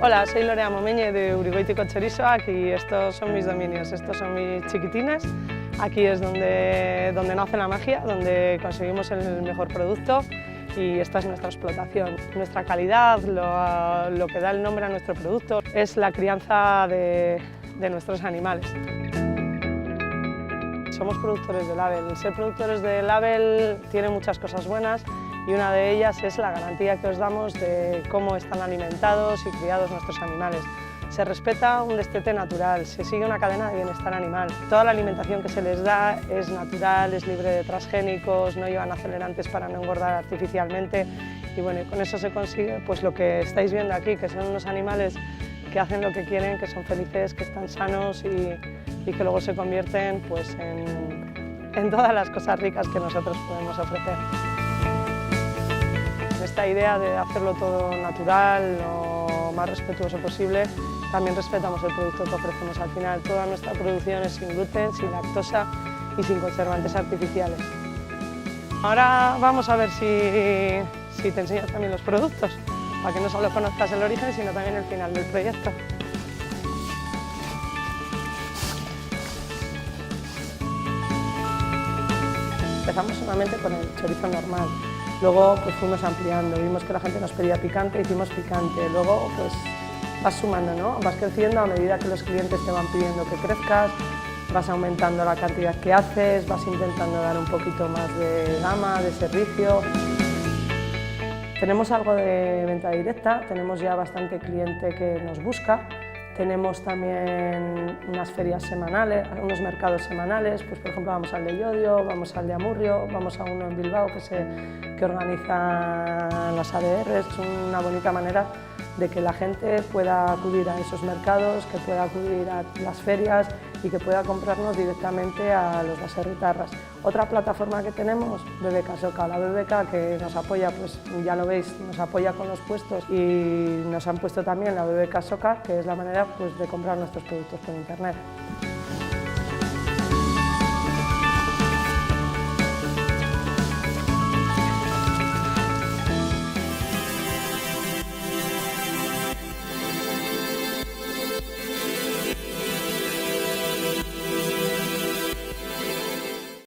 Hola, soy Lorea Momeñe de Urigoiti Chorizoak y estos son mis dominios, estos son mis chiquitines. Aquí es donde nace la magia, donde conseguimos el mejor producto y esta es nuestra explotación. Nuestra calidad, lo que da el nombre a nuestro producto, es la crianza de nuestros animales. Somos productores de label. El ser productores de label tiene muchas cosas buenas y una de ellas es la garantía que os damos de cómo están alimentados y criados nuestros animales. Se respeta un destete natural, se sigue una cadena de bienestar animal. Toda la alimentación que se les da es natural, es libre de transgénicos, no llevan acelerantes para no engordar artificialmente y bueno, con eso se consigue pues lo que estáis viendo aquí, que son unos animales que hacen lo que quieren, que son felices, que están sanos y que luego se convierten pues, en todas las cosas ricas que nosotros podemos ofrecer. Esta idea de hacerlo todo natural, lo más respetuoso posible, también respetamos el producto que ofrecemos. Al final, toda nuestra producción es sin gluten, sin lactosa y sin conservantes artificiales. Ahora vamos a ver si te enseño también los productos, para que no solo conozcas el origen, sino también el final del proyecto. Empezamos solamente con el chorizo normal, luego pues fuimos ampliando, vimos que la gente nos pedía picante, hicimos picante, luego pues vas sumando, ¿no? Vas creciendo a medida que los clientes te van pidiendo que crezcas, vas aumentando la cantidad que haces, vas intentando dar un poquito más de gama, de servicio. Tenemos algo de venta directa, tenemos ya bastante cliente que nos busca. Tenemos también unas ferias semanales, unos mercados semanales, pues por ejemplo vamos al de Llodio, vamos al de Amurrio, vamos a uno en Bilbao que organiza las ADRs. Es una bonita manera de que la gente pueda acudir a esos mercados, que pueda acudir a las ferias y que pueda comprarnos directamente a los baserritarras. Otra plataforma que tenemos, BBK Soca, la BBK que nos apoya, pues ya lo veis, nos apoya con los puestos y nos han puesto también la BBK Soca, que es la manera pues, de comprar nuestros productos por internet.